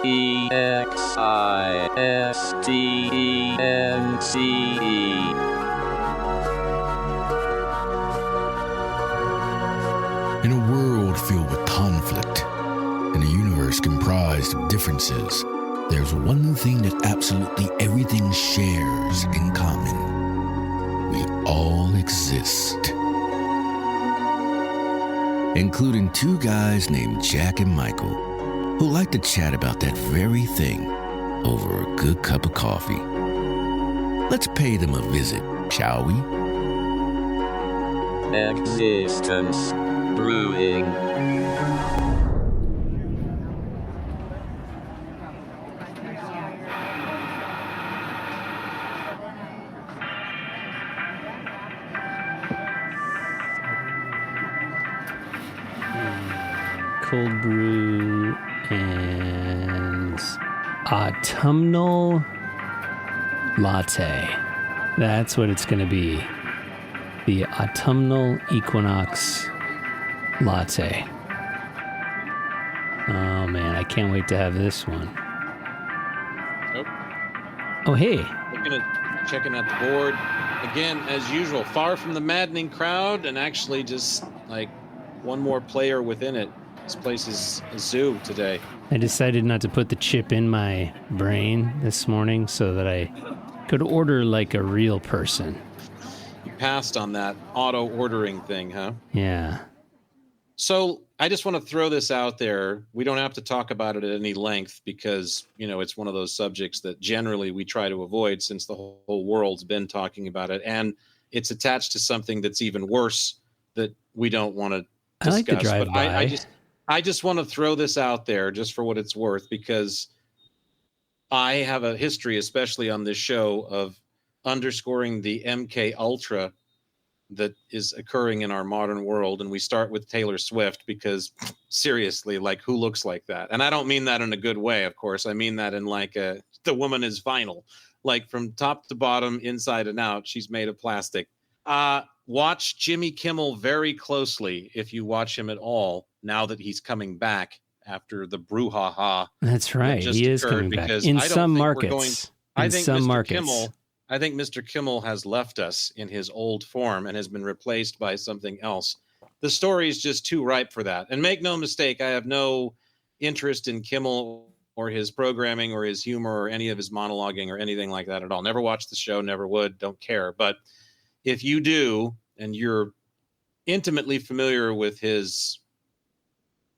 In a world filled with conflict, in a universe comprised of differences, there's one thing that absolutely everything shares in common. We all exist. Including two guys named Jack and Michael, who like to chat about that very thing over a good cup of coffee. Let's pay them a visit, shall we? Existence Brewing. Cold brew and autumnal latte. That's what it's going to be. The autumnal equinox latte. Oh man, I can't wait to have this one. Nope. Oh hey. Checking out the board. Again, as usual, far from the maddening crowd and actually just like one more player within it. This place is a zoo today. I decided not to put the chip in my brain this morning so that I could order like a real person. You passed on that auto ordering thing, huh? Yeah. So I just want to throw this out there. We don't have to talk about it at any length because, you know, it's one of those subjects that generally we try to avoid since the whole world's been talking about it. And it's attached to something that's even worse that we don't want to discuss. I like to drive by. I just want to throw this out there just for what it's worth, because I have a history, especially on this show, of underscoring the MK Ultra that is occurring in our modern world. And we start with Taylor Swift because seriously, like, who looks like that? And I don't mean that in a good way, of course. I mean that in like the woman is vinyl, like from top to bottom, inside and out. She's made of plastic. Watch Jimmy Kimmel very closely if you watch him at all, now that he's coming back after the brouhaha. That's right. He is coming back in some markets. I think Mr. Kimmel has left us in his old form and has been replaced by something else. The story is just too ripe for that. And make no mistake, I have no interest in Kimmel or his programming or his humor or any of his monologuing or anything like that at all. Never watched the show, never would, don't care. But if you do, and you're intimately familiar with his,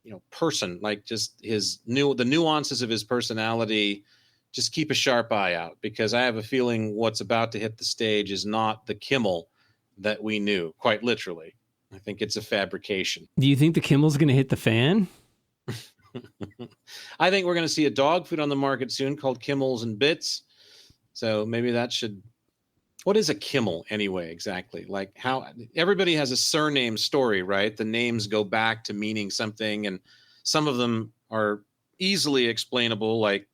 you know, person, like just the nuances of his personality, just keep a sharp eye out, because I have a feeling what's about to hit the stage is not the Kimmel that we knew, quite literally. I think it's a fabrication. Do you think the Kimmel's going to hit the fan? I think we're going to see a dog food on the market soon called Kimmels and Bits. So maybe that should... What is a Kimmel anyway, exactly? Like, how everybody has a surname story, right? The names go back to meaning something, and some of them are easily explainable, like,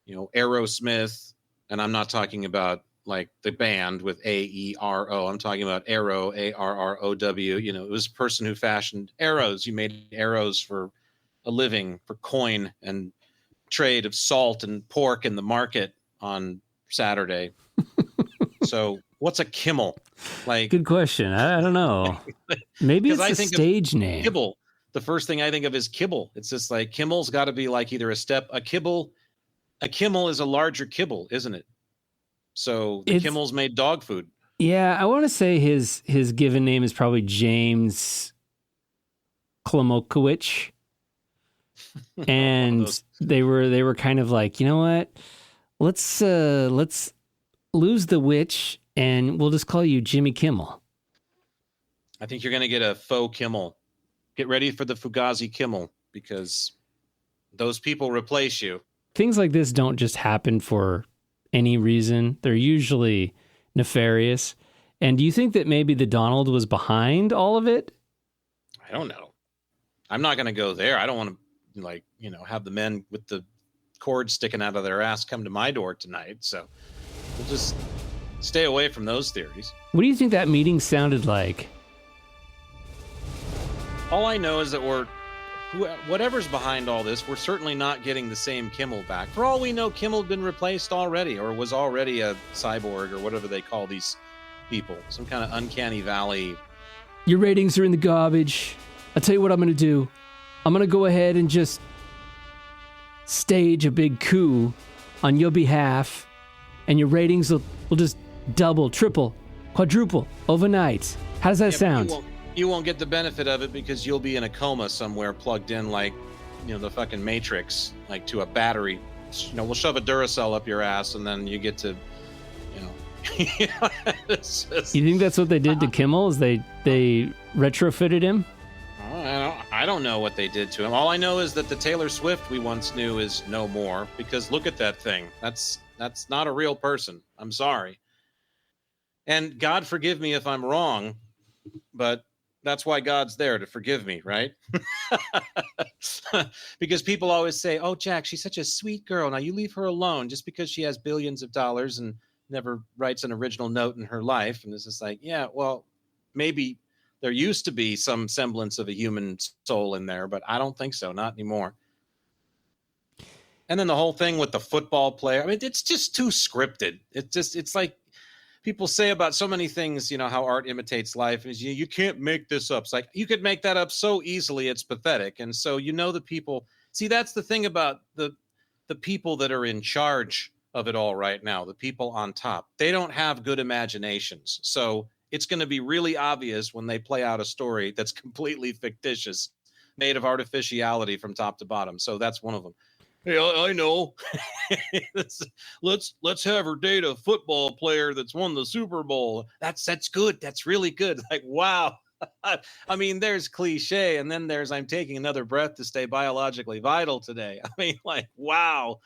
you know, Aerosmith. And I'm not talking about like the band with A-E-R-O. I'm talking about Arrow, A-R-R-O-W. You know, it was a person who fashioned arrows. You made arrows for a living, for coin and trade of salt and pork in the market on Saturday. So what's a Kimmel? Like, good question. I don't know. Maybe it's a stage name. Kibble. The first thing I think of is kibble. It's just like Kimmel's got to be like either a kibble. A Kimmel is a larger kibble, isn't it? So the Kimmel's made dog food. Yeah, I want to say his given name is probably James Klomokowicz. And they were kind of like, you know what? Let's lose the witch, and we'll just call you Jimmy Kimmel. I think you're going to get a faux Kimmel. Get ready for the Fugazi Kimmel, because those people replace you. Things like this don't just happen for any reason. They're usually nefarious. And do you think that maybe the Donald was behind all of it? I don't know. I'm not going to go there. I don't want to, like, you know, have the men with the cord sticking out of their ass come to my door tonight. So we'll just stay away from those theories. What do you think that meeting sounded like? All I know is that we're whatever's behind all this, we're certainly not getting the same Kimmel back. For all we know, Kimmel had been replaced already, or was already a cyborg, or whatever they call these people. Some kind of uncanny valley. Your ratings are in the garbage. I'll tell you what I'm going to do. I'm going to go ahead and just stage a big coup on your behalf, and your ratings will just double, triple, quadruple overnight. How does that sound? You won't get the benefit of it because you'll be in a coma somewhere plugged in like, the fucking Matrix, like to a battery. We'll shove a Duracell up your ass and then you get to, it's just, You think that's what they did to Kimmel? Is they retrofitted him? I don't know what they did to him. All I know is that the Taylor Swift we once knew is no more, because look at that thing. That's not a real person. I'm sorry. And God forgive me if I'm wrong, but that's why God's there, to forgive me, right? Because people always say, "Oh, Jack, she's such a sweet girl. Now you leave her alone just because she has billions of dollars and never writes an original note in her life." And it's just like, yeah, well, maybe there used to be some semblance of a human soul in there, but I don't think so. Not anymore. And then the whole thing with the football player, I mean, it's just too scripted. It's like people say about so many things, how art imitates life. Is you can't make this up. It's like, you could make that up so easily. It's pathetic. And so, the people, see, that's the thing about the people that are in charge of it all right now, the people on top, they don't have good imaginations. So it's going to be really obvious when they play out a story that's completely fictitious, made of artificiality from top to bottom. So that's one of them. Hey, I know. Let's have her date a football player that's won the Super Bowl. That's good. That's really good. Like, wow. I mean, there's cliche, and then there's I'm taking another breath to stay biologically vital today. I mean, like, wow.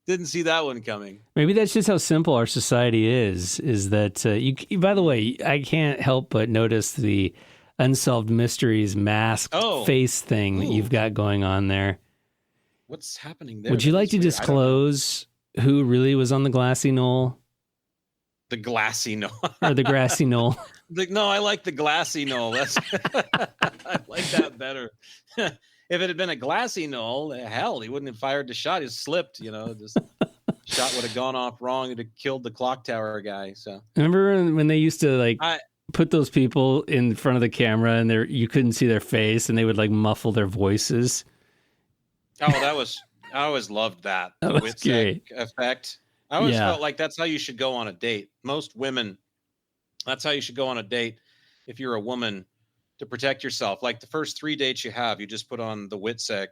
Didn't see that one coming. Maybe that's just how simple our society is that you, by the way, I can't help but notice the Unsolved Mysteries mask face thing that you've got going on there. What's happening there? Would you like to disclose who really was on the glassy knoll? The glassy knoll. Or the grassy knoll? No, I like the glassy knoll. I like that better. If it had been a glassy knoll, hell, he wouldn't have fired the shot. He slipped, this shot would have gone off wrong. It'd have killed the clock tower guy. So remember when they used to put those people in front of the camera and you couldn't see their face and they would muffle their voices? Oh, I always loved that. That was great effect. I always felt like that's how you should go on a date. Most women, that's how you should go on a date if you're a woman, to protect yourself. Like the first 3 dates you have, you just put on the Witsec,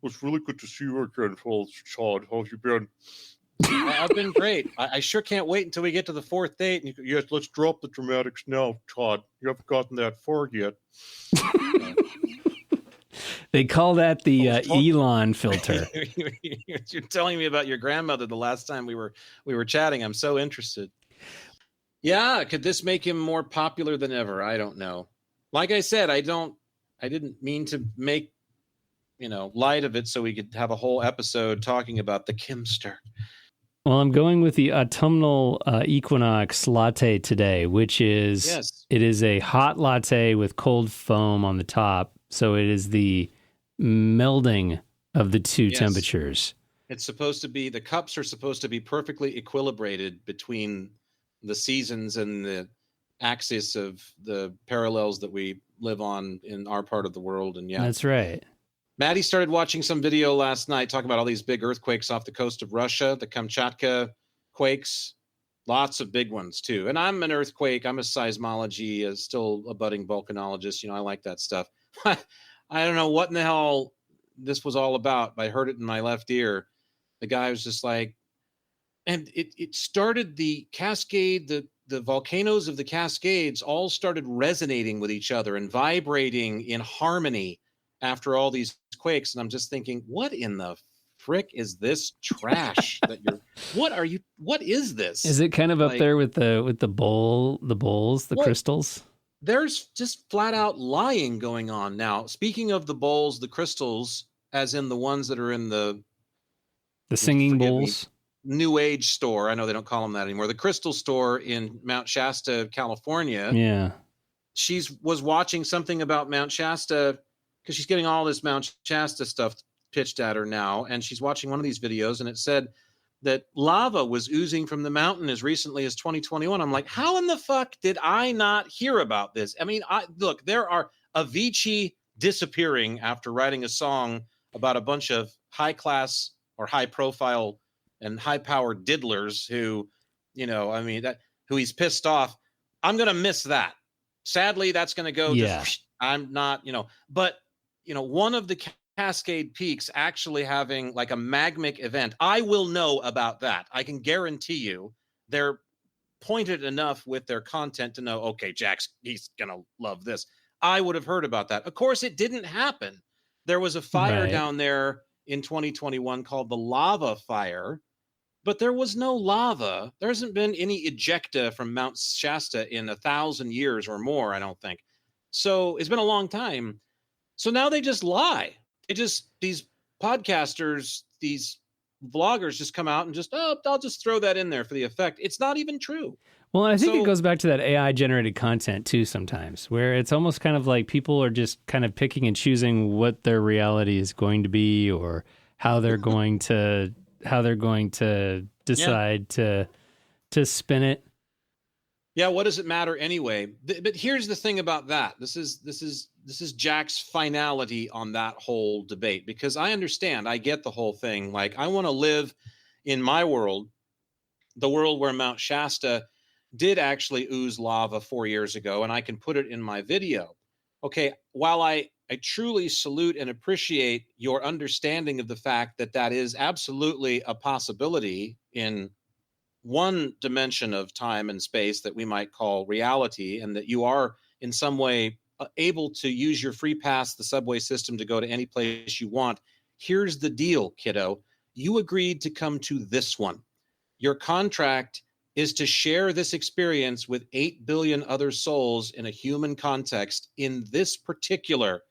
It's really good to see you again, Todd. How have you been? I've been great. I sure can't wait until we get to the 4th date. And yes, let's drop the dramatics now, Todd. You haven't gotten that far yet. They call that the Elon filter. You're telling me about your grandmother the last time we were chatting. I'm so interested. Yeah, could this make him more popular than ever? I don't know. Like I said, I didn't mean to make, light of it so we could have a whole episode talking about the Kimster. Well, I'm going with the autumnal equinox latte today, which is, It is a hot latte with cold foam on the top. So it is the melding of the two temperatures. It's supposed to be, the cups are supposed to be perfectly equilibrated between the seasons and the axis of the parallels that we live on in our part of the world. And that's right. Maddie started watching some video last night talking about all these big earthquakes off the coast of Russia, the Kamchatka quakes, lots of big ones too. And I'm an earthquake, I'm a seismology, still a budding volcanologist. I like that stuff. I don't know what in the hell this was all about, but I heard it in my left ear. The guy was just like, and it started the Cascade, the volcanoes of the Cascades all started resonating with each other and vibrating in harmony after all these quakes. And I'm just thinking, what in the frick is this trash that what is this? Is it kind of up there with the bowls, crystals? There's just flat out lying going on now. Speaking of the bowls, the crystals, as in the ones that are in the singing bowls, New Age store. I know they don't call them that anymore. The crystal store in Mount Shasta, California. Yeah. Was watching something about Mount Shasta because she's getting all this Mount Shasta stuff pitched at her now, and she's watching one of these videos, and it said that lava was oozing from the mountain as recently as 2021. I'm like, how in the fuck did I not hear about this? I mean, look, there are Avicii disappearing after writing a song about a bunch of high class or high profile and high powered diddlers who, who he's pissed off. I'm going to miss that. Sadly, that's going to go. Yeah. I'm not, but one of the Cascade Peaks actually having like a magmic event. I will know about that. I can guarantee you they're pointed enough with their content to know, okay, he's going to love this. I would have heard about that. Of course, it didn't happen. There was a fire down there in 2021 called the Lava Fire, but there was no lava. There hasn't been any ejecta from Mount Shasta in 1,000 years or more, I don't think. So it's been a long time. So now they just lie. These podcasters, these vloggers just come out and I'll just throw that in there for the effect. It's not even true. Well, I think it goes back to that AI generated content too sometimes, where it's almost kind of like people are just kind of picking and choosing what their reality is going to be or how they're going to decide to spin it. Yeah, what does it matter anyway? But here's the thing about that. This is Jack's finality on that whole debate, because I understand, I get the whole thing. Like, I want to live in my world, the world where Mount Shasta did actually ooze lava 4 years ago, and I can put it in my video. Okay, while I truly salute and appreciate your understanding of the fact that that is absolutely a possibility in one dimension of time and space that we might call reality, and that you are in some way able to use your free pass, the subway system, to go to any place you want. Here's the deal, kiddo. You agreed to come to this one. Your contract is to share this experience with 8 billion other souls in a human context in this particular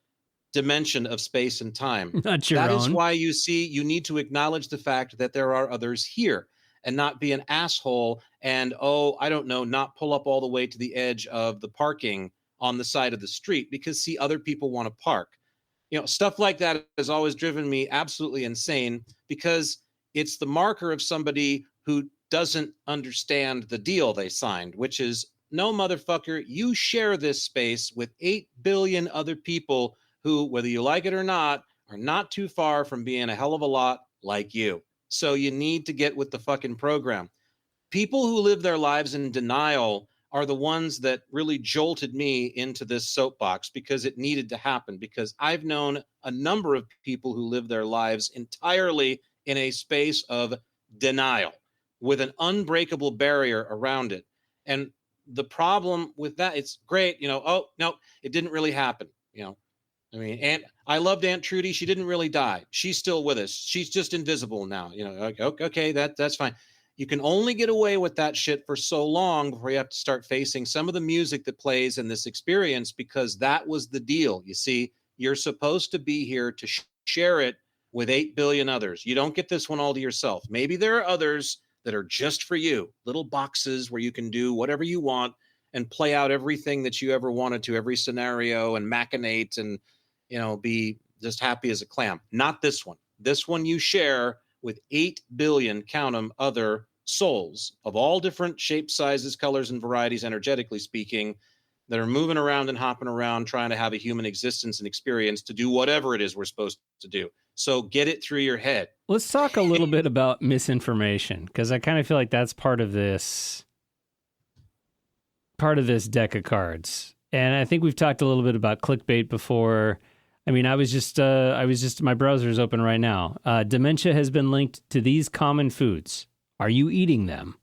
dimension of space and time. Not your own. That is why you need to acknowledge the fact that there are others here, and not be an asshole and, not pull up all the way to the edge of the parking on the side of the street because, other people want to park. Stuff like that has always driven me absolutely insane, because it's the marker of somebody who doesn't understand the deal they signed, which is, no, motherfucker, you share this space with 8 billion other people who, whether you like it or not, are not too far from being a hell of a lot like you. So you need to get with the fucking program. People who live their lives in denial are the ones that really jolted me into this soapbox, because it needed to happen, because I've known a number of people who live their lives entirely in a space of denial with an unbreakable barrier around it. And the problem with that, it's great, oh, no, it didn't really happen. And I loved Aunt Trudy. She didn't really die. She's still with us. She's just invisible now. Okay, that's fine. You can only get away with that shit for so long before you have to start facing some of the music that plays in this experience, because that was the deal. You see, you're supposed to be here to share it with 8 billion others. You don't get this one all to yourself. Maybe there are others that are just for you, little boxes where you can do whatever you want and play out everything that you ever wanted to, every scenario, and machinate and, be just happy as a clam. Not this one. This one you share with 8 billion, count them, other souls of all different shapes, sizes, colors, and varieties, energetically speaking, that are moving around and hopping around, trying to have a human existence and experience to do whatever it is we're supposed to do. So get it through your head. Let's talk a little bit about misinformation, because I kind of feel like that's part of this deck of cards. And I think we've talked a little bit about clickbait before. I mean, my browser's open right now. Dementia has been linked to these common foods. Are you eating them?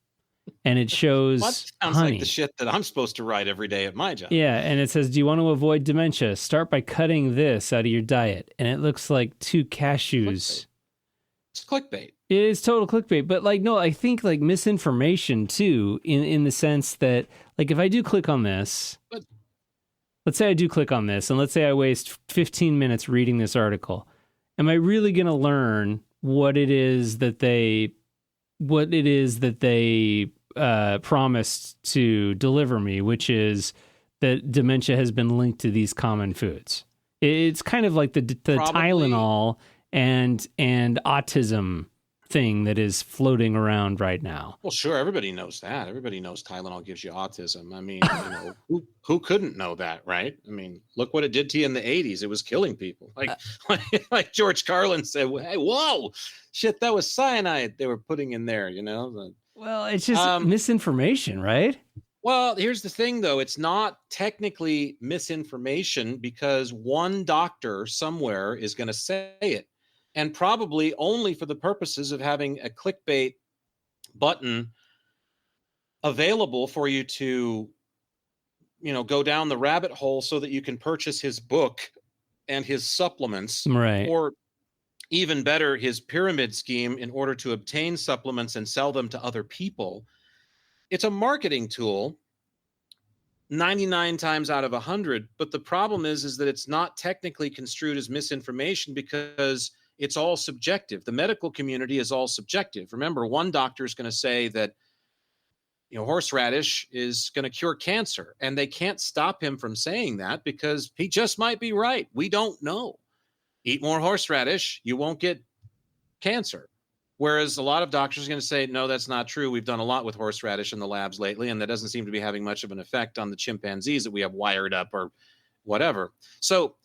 And it shows sounds honey. Like the shit that I'm supposed to write every day at my job. Yeah, and it says, do you want to avoid dementia? Start by cutting this out of your diet. And it looks like 2 cashews. It's clickbait. It is total clickbait. But no, I think misinformation too, in the sense that if I do click on this, let's say I do click on this, and let's say I waste 15 minutes reading this article. Am I really going to learn what it is that they promised to deliver me, which is that dementia has been linked to these common foods? It's kind of like the Probably. Tylenol and autism thing that is floating around right now. Well, sure, everybody knows that. Everybody knows Tylenol gives you autism. I mean, who couldn't know that, right? I mean, look what it did to you in the 80s. It was killing people. Like George Carlin said, hey, whoa, shit, that was cyanide they were putting in there, Well, it's just misinformation, right? Well, here's the thing, though. It's not technically misinformation because one doctor somewhere is going to say it, and probably only for the purposes of having a clickbait button available for you to, go down the rabbit hole so that you can purchase his book and his supplements, right? Or even better, his pyramid scheme in order to obtain supplements and sell them to other people. It's a marketing tool 99 times out of 100, but the problem is that it's not technically construed as misinformation because it's all subjective. The medical community is all subjective. Remember, one doctor is going to say that horseradish is going to cure cancer, and they can't stop him from saying that because he just might be right. We don't know. Eat more horseradish, you won't get cancer. Whereas a lot of doctors are going to say, no, that's not true. We've done a lot with horseradish in the labs lately, and that doesn't seem to be having much of an effect on the chimpanzees that we have wired up or whatever. So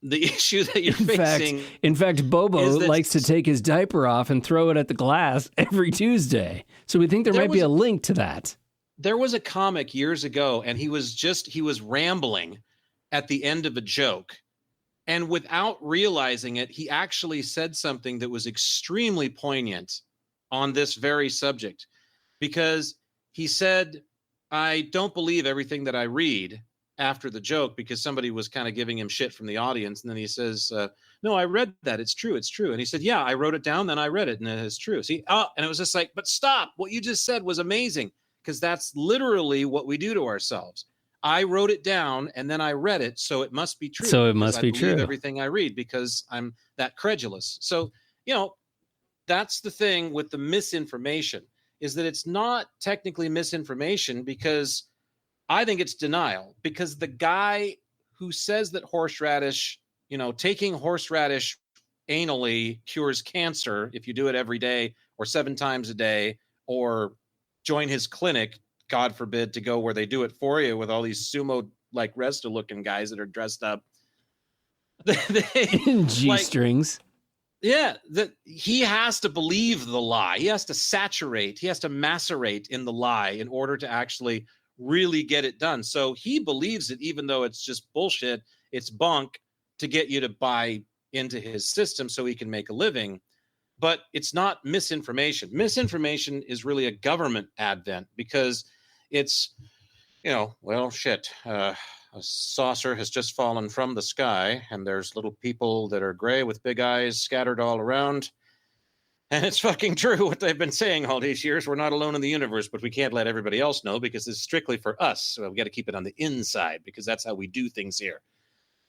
the issue that you're facing... In fact, Bobo likes to take his diaper off and throw it at the glass every Tuesday. So we think there might be a link to that. There was a comic years ago, and he was rambling at the end of a joke. And without realizing it, he actually said something that was extremely poignant on this very subject, because he said, I don't believe everything that I read, after the joke, because somebody was kind of giving him shit from the audience. And then he says, no, I read that. It's true. It's true. And he said, yeah, I wrote it down. Then I read it and it's true. See, and it was just like, but stop. What you just said was amazing, because that's literally what we do to ourselves. I wrote it down and then I read it, so it must be true. So it must be true. Everything I read because I'm that credulous. So, that's the thing with the misinformation, is that it's not technically misinformation, because I think it's denial. Because the guy who says that horseradish, taking horseradish anally cures cancer if you do it every day or 7 times a day, or join his clinic, God forbid, to go where they do it for you with all these sumo like Resta looking guys that are dressed up in G-strings. That he has to believe the lie. He has to macerate in the lie in order to actually really get it done. So he believes it, even though it's just bullshit. It's bunk to get you to buy into his system so he can make a living. But it's not misinformation. Misinformation is really a government advent, because it's, a saucer has just fallen from the sky and there's little people that are gray with big eyes scattered all around. And it's fucking true what they've been saying all these years. We're not alone in the universe, but we can't let everybody else know because it's strictly for us. So we got to keep it on the inside because that's how we do things here.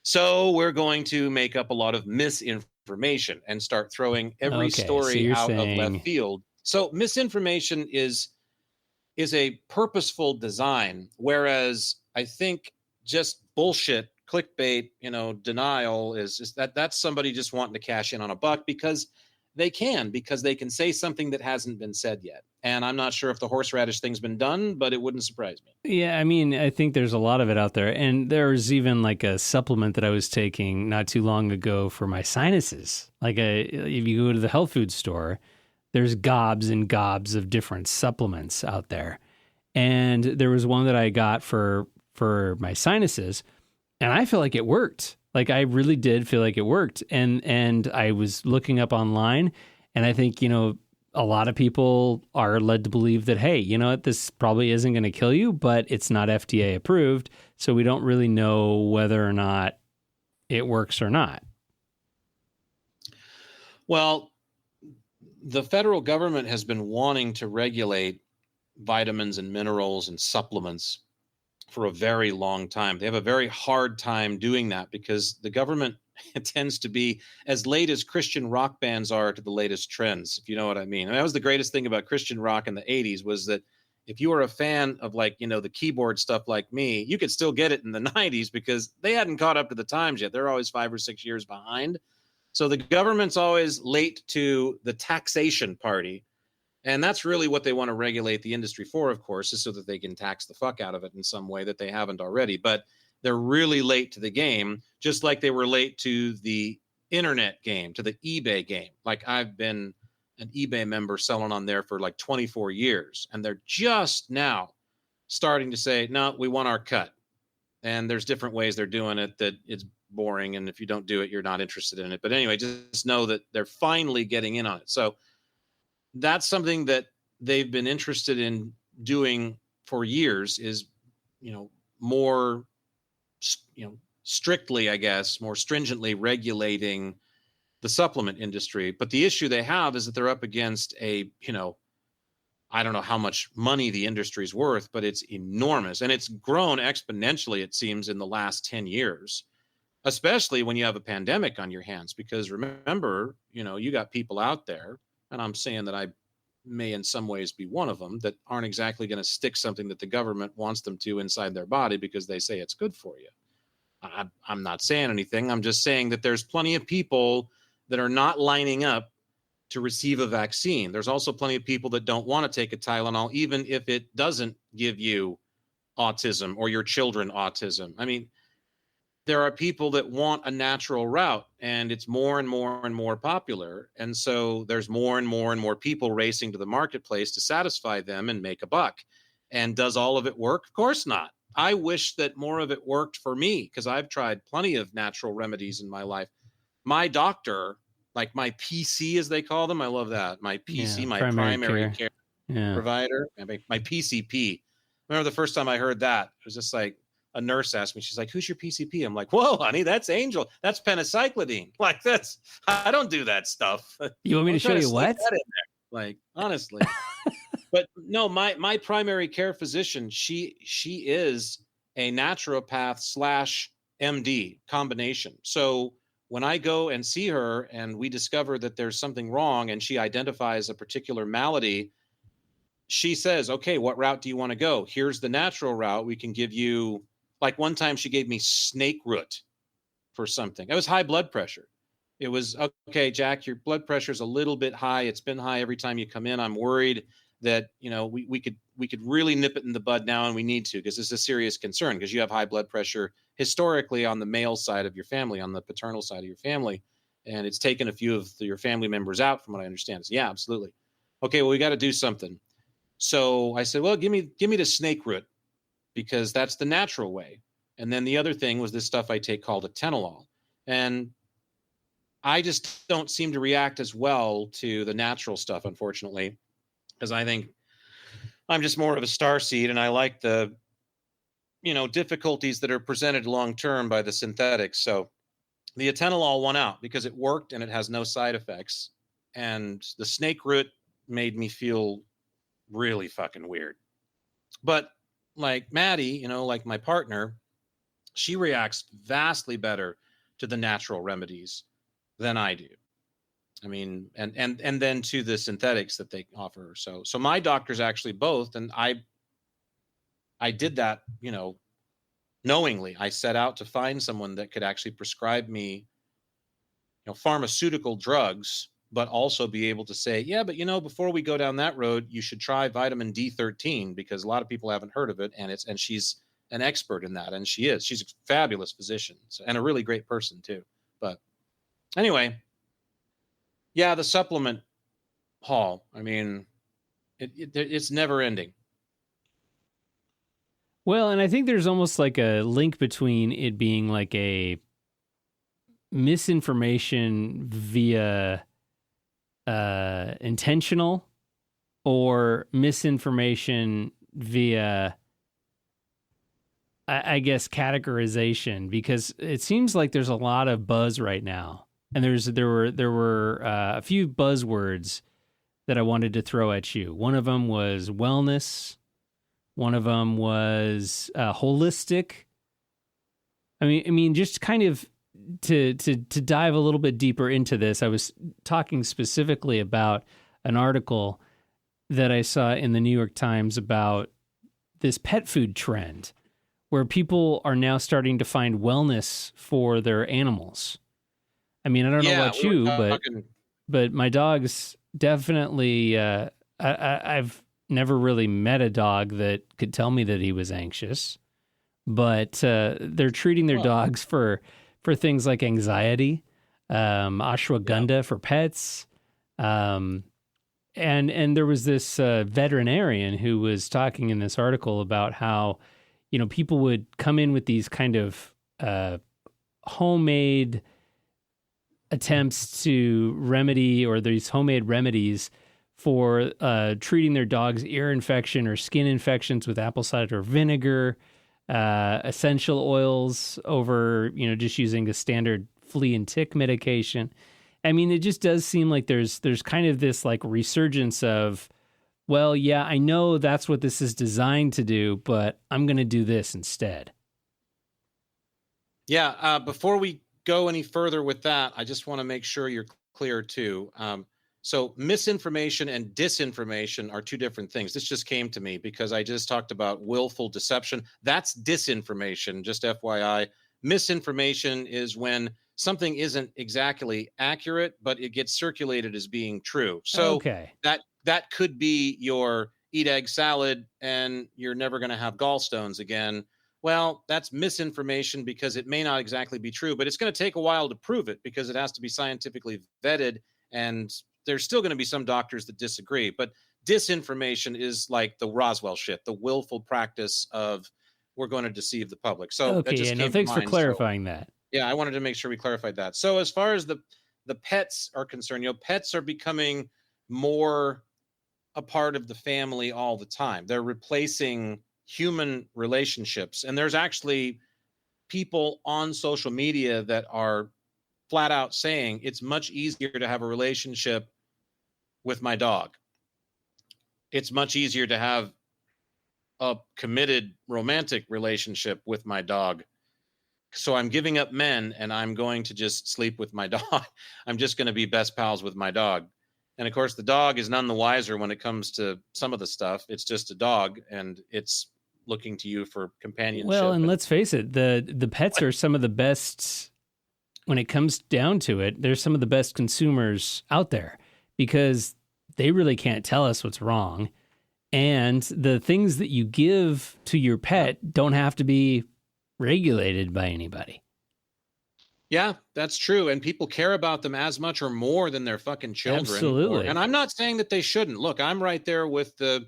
So we're going to make up a lot of misinformation and start throwing every story out of left field. So misinformation is a purposeful design, whereas I think just bullshit, clickbait, denial is just that's somebody just wanting to cash in on a buck because they can say something that hasn't been said yet. And I'm not sure if the horseradish thing's been done, but it wouldn't surprise me. Yeah, I mean, I think there's a lot of it out there. And there's even like a supplement that I was taking not too long ago for my sinuses. Like if you go to the health food store, there's gobs and gobs of different supplements out there. And there was one that I got for my sinuses, and I feel like it worked. Like I really did feel like it worked. And I was looking up online, and I think, a lot of people are led to believe that, hey, this probably isn't going to kill you, but it's not FDA approved. So we don't really know whether or not it works or not. Well, the federal government has been wanting to regulate vitamins and minerals and supplements for a very long time. They have a very hard time doing that because the government tends to be as late as Christian rock bands are to the latest trends, if you know what I mean. And that was the greatest thing about Christian rock in the 80s, was that if you were a fan of like, the keyboard stuff like me, you could still get it in the 90s because they hadn't caught up to the times yet. They're always 5 or 6 years behind. So the government's always late to the taxation party. And that's really what they want to regulate the industry for, of course, is so that they can tax the fuck out of it in some way that they haven't already. But they're really late to the game, just like they were late to the internet game, to the eBay game. Like I've been an eBay member selling on there for like 24 years. And they're just now starting to say, no, we want our cut. And there's different ways they're doing it that it's boring. And if you don't do it, you're not interested in it. But anyway, just know that they're finally getting in on it. So that's something that they've been interested in doing for years is, more, strictly, I guess, more stringently regulating the supplement industry. But the issue they have is that they're up against a, I don't know how much money the industry's worth, but it's enormous. And it's grown exponentially, it seems, in the last 10 years, especially when you have a pandemic on your hands. Because remember, you got people out there, and I'm saying that I may in some ways be one of them, that aren't exactly going to stick something that the government wants them to inside their body because they say it's good for you. I'm not saying anything. I'm just saying that there's plenty of people that are not lining up to receive a vaccine. There's also plenty of people that don't want to take a Tylenol, even if it doesn't give you autism or your children autism. I mean, there are people that want a natural route, and it's more and more and more popular. And so there's more and more and more people racing to the marketplace to satisfy them and make a buck. And does all of it work? Of course not. I wish that more of it worked for me, because I've tried plenty of natural remedies in my life. My doctor, like my PC, as they call them, I love that. My PC, my primary care provider, my PCP. Remember the first time I heard that, it was just like a nurse asked me, she's like, who's your PCP? I'm like, whoa, honey, that's Angel. That's penicillin. Like, I don't do that stuff. You want me to show you what? Like, honestly. But no, my primary care physician, she is a naturopath / MD combination. So when I go and see her and we discover that there's something wrong and she identifies a particular malady, she says, okay, what route do you want to go? Here's the natural route. We can give you, like one time she gave me snake root for something. It was high blood pressure. It was, okay, Jack, your blood pressure is a little bit high. It's been high every time you come in. I'm worried that, we could really nip it in the bud now, and we need to, because it's a serious concern, because you have high blood pressure historically on the male side of your family, on the paternal side of your family. And it's taken a few of your family members out, from what I understand. So, yeah, absolutely. Okay, well, we got to do something. So I said, well, give me the snake root, because that's the natural way. And then the other thing was this stuff I take called atenolol. And I just don't seem to react as well to the natural stuff, unfortunately, because I think I'm just more of a starseed, and I like the, difficulties that are presented long-term by the synthetics. So the atenolol won out because it worked and it has no side effects. And the snake root made me feel really fucking weird. But like Maddie, like my partner, she reacts vastly better to the natural remedies than I do. I mean, and then to the synthetics that they offer. So my doctor's actually both, and I did that, knowingly. I set out to find someone that could actually prescribe me, pharmaceutical drugs, but also be able to say, yeah, but before we go down that road, you should try vitamin D13, because a lot of people haven't heard of it, and she's an expert in that, and she's a fabulous physician, and a really great person too. But anyway, yeah, the supplement haul, I mean, it's never ending. Well, and I think there's almost like a link between it being like a misinformation via intentional, or misinformation via, I guess, categorization, because it seems like there's a lot of buzz right now, and there were a few buzzwords that I wanted to throw at you. One of them was wellness. One of them was holistic. I mean, just kind of to dive a little bit deeper into this, I was talking specifically about an article that I saw in the New York Times about this pet food trend where people are now starting to find wellness for their animals. I mean, I don't know about you, but my dogs definitely, I've never really met a dog that could tell me that he was anxious, but they're treating their dogs for things like anxiety, ashwagandha for pets. And there was this veterinarian who was talking in this article about how, people would come in with these kind of homemade attempts to remedy, or these homemade remedies for treating their dog's ear infection or skin infections with apple cider vinegar, essential oils over, just using a standard flea and tick medication. I mean, it just does seem like there's kind of this like resurgence of, well, yeah, I know that's what this is designed to do, but I'm going to do this instead. Yeah. Before we go any further with that, I just want to make sure you're clear too. So misinformation and disinformation are two different things. This just came to me because I just talked about willful deception. That's disinformation, just FYI. Misinformation is when something isn't exactly accurate, but it gets circulated as being true. So that could be your eat egg salad and you're never going to have gallstones again. Well, that's misinformation because it may not exactly be true, but it's going to take a while to prove it because it has to be scientifically vetted, and there's still going to be some doctors that disagree. But disinformation is like the Roswell shit, the willful practice of we're going to deceive the public. So thanks for clarifying that. Yeah, I wanted to make sure we clarified that. So as far as the pets are concerned, pets are becoming more a part of the family all the time. They're replacing human relationships. And there's actually people on social media that are flat out saying it's much easier to have a relationship with my dog. It's much easier to have a committed romantic relationship with my dog. So I'm giving up men and I'm going to just sleep with my dog. I'm just going to be best pals with my dog. And of course, the dog is none the wiser when it comes to some of the stuff. It's just a dog and it's looking to you for companionship. Well, and let's face it, the pets are some of the best, when it comes down to it, they're some of the best consumers out there because they really can't tell us what's wrong. And the things that you give to your pet don't have to be regulated by anybody. Yeah, that's true. And people care about them as much or more than their fucking children. Absolutely. And I'm not saying that they shouldn't. Look, I'm right there with the,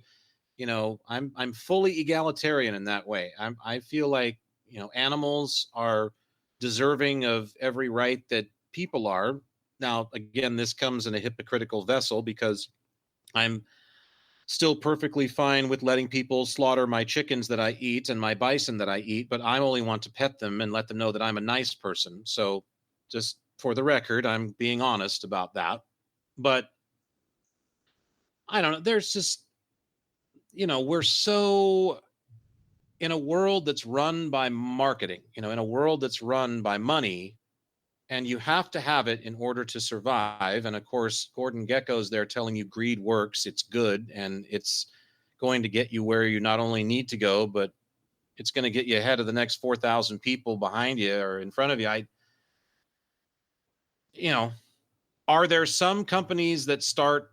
I'm fully egalitarian in that way. I feel like, animals are deserving of every right that people are. Now, again, this comes in a hypocritical vessel because I'm still perfectly fine with letting people slaughter my chickens that I eat and my bison that I eat, but I only want to pet them and let them know that I'm a nice person. So just for the record, I'm being honest about that. But I don't know. There's just, we're so in a world that's run by marketing, in a world that's run by money, and you have to have it in order to survive. And of course, Gordon Gekko's there telling you greed works, it's good, and it's going to get you where you not only need to go, but it's going to get you ahead of the next 4,000 people behind you or in front of you. Are there some companies that start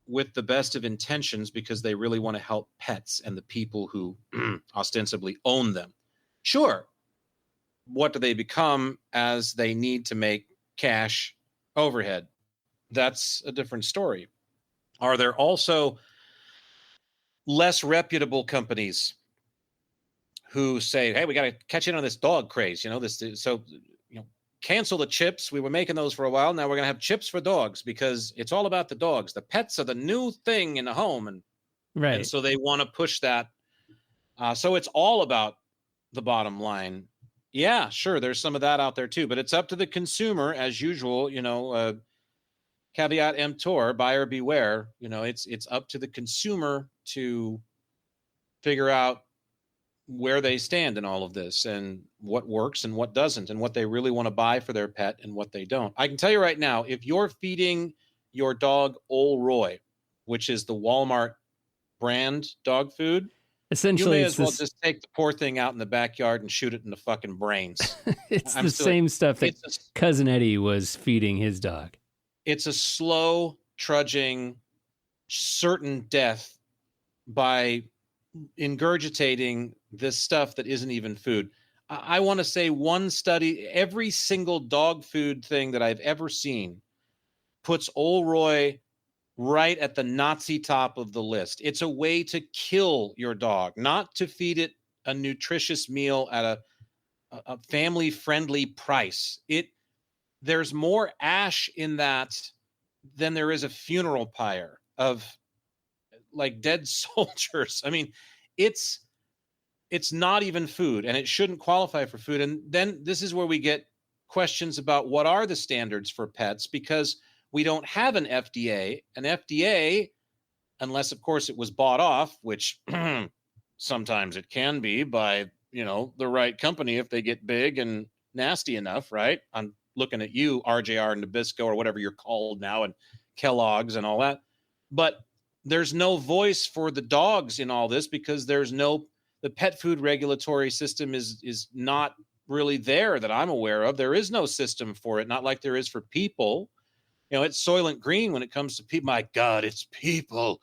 with the best of intentions because they really want to help pets and the people who ostensibly own them? Sure. What do they become as they need to make cash overhead? That's a different story. Are there also less reputable companies who say, hey, we got to catch in on this dog craze, cancel the chips. We were making those for a while. Now we're going to have chips for dogs because it's all about the dogs. The pets are the new thing in the home. And so they want to push that. So it's all about the bottom line. Yeah, sure. There's some of that out there too, but it's up to the consumer as usual, caveat emptor, buyer beware. It's up to the consumer to figure out where they stand in all of this and what works and what doesn't and what they really want to buy for their pet and what they don't. I can tell you right now, if you're feeding your dog Ol Roy, which is the Walmart brand dog food, Essentially, you may it's as well this. just take the poor thing out in the backyard and shoot it in the fucking brains. It's I'm the still, same stuff that it's a, Cousin Eddie was feeding his dog. it's a slow, trudging, certain death by ingurgitating this stuff that isn't even food. I want to say one study, every single dog food thing that I've ever seen puts Old Roy right at the Nazi top of the list. It's a way to kill your dog, not to feed it a nutritious meal at a family-friendly price. There's more ash in that than there is a funeral pyre of like dead soldiers. I mean, it's not even food, and it shouldn't qualify for food. And then this is where we get questions about what are the standards for pets, because we don't have an FDA. An FDA, unless of course it was bought off, which sometimes it can be by, the right company if they get big and nasty enough, right? I'm looking at you, RJR and Nabisco, or whatever you're called now, and Kellogg's and all that. But there's no voice for the dogs in all this, because the pet food regulatory system is not really there that I'm aware of. There is no system for it, not like there is for people. It's Soylent Green when it comes to people. My God, it's people.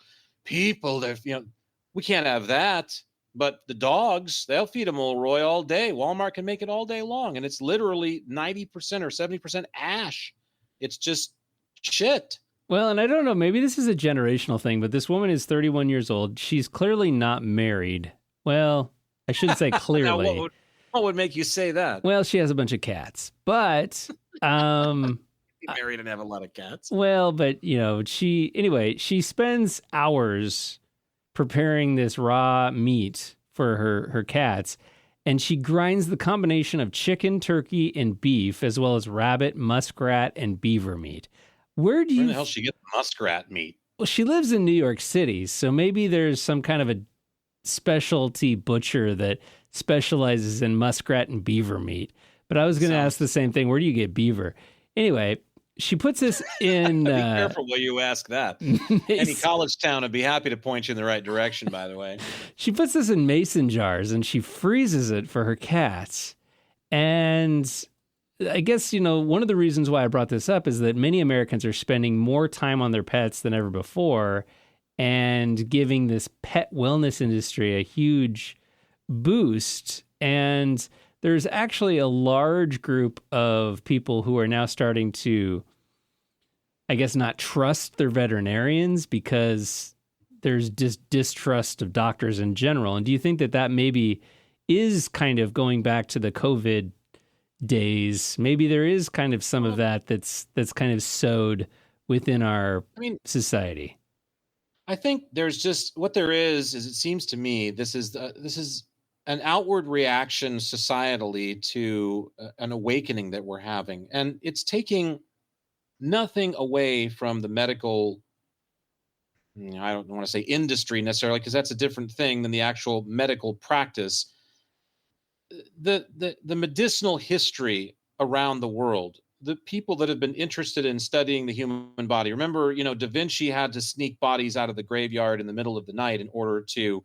We can't have that. But the dogs, they'll feed them Old Roy all day. Walmart can make it all day long. And it's literally 90% or 70% ash. It's just shit. Well, and I don't know, maybe this is a generational thing, but this woman is 31 years old. She's clearly not married. Well, I shouldn't say clearly. Now, what would make you say that? Well, she has a bunch of cats, but married and have a lot of cats. Well, but she spends hours preparing this raw meat for her cats, and she grinds the combination of chicken, turkey, and beef, as well as rabbit, muskrat, and beaver meat. Where the hell she get the muskrat meat? Well, she lives in New York City, so maybe there's some kind of a specialty butcher that specializes in muskrat and beaver meat. But I was going to ask the same thing. Where do you get beaver? Anyway, she puts this in... Be careful while you ask that. Any college town would be happy to point you in the right direction, by the way. She puts this in mason jars, and she freezes it for her cats. And I guess, one of the reasons why I brought this up is that many Americans are spending more time on their pets than ever before and giving this pet wellness industry a huge boost. And there's actually a large group of people who are now starting to, I guess, not trust their veterinarians because there's distrust of doctors in general. And do you think that maybe is kind of going back to the COVID days? Maybe there is kind of some of that's kind of sowed within our society. I think there's just what there is it seems to me this is an outward reaction societally to an awakening that we're having, and it's taking nothing away from the medical, I don't want to say industry necessarily, because that's a different thing than the actual medical practice. The medicinal history around the world, the people that have been interested in studying the human body. Remember, Da Vinci had to sneak bodies out of the graveyard in the middle of the night in order to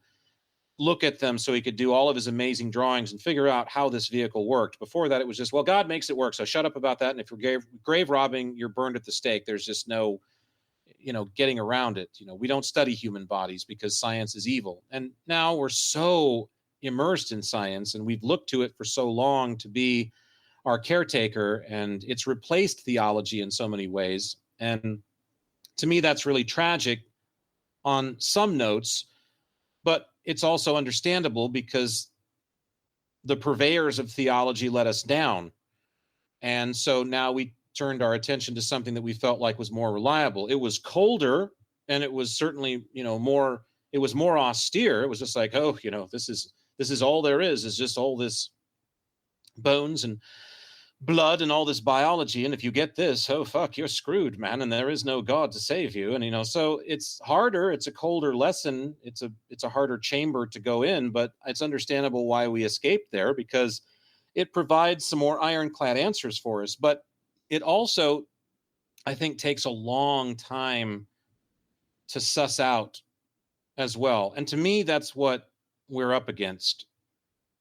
look at them so he could do all of his amazing drawings and figure out how this vehicle worked. Before that, it was just, well, God makes it work, so shut up about that. And if you're grave robbing, you're burned at the stake. There's just no, getting around it. We don't study human bodies because science is evil. And now we're so immersed in science, and we've looked to it for so long to be our caretaker, and it's replaced theology in so many ways. And to me, that's really tragic on some notes, but it's also understandable because the purveyors of theology let us down. And so now we turned our attention to something that we felt like was more reliable. It was colder, and it was certainly, more austere. It was just like, this is all there is just all this bones and blood and all this biology. And if you get this, oh, fuck, you're screwed, man. And there is no God to save you. And, so it's harder. It's a colder lesson. It's a harder chamber to go in, but it's understandable why we escaped there, because it provides some more ironclad answers for us. But it also, I think, takes a long time to suss out as well. And to me, that's what we're up against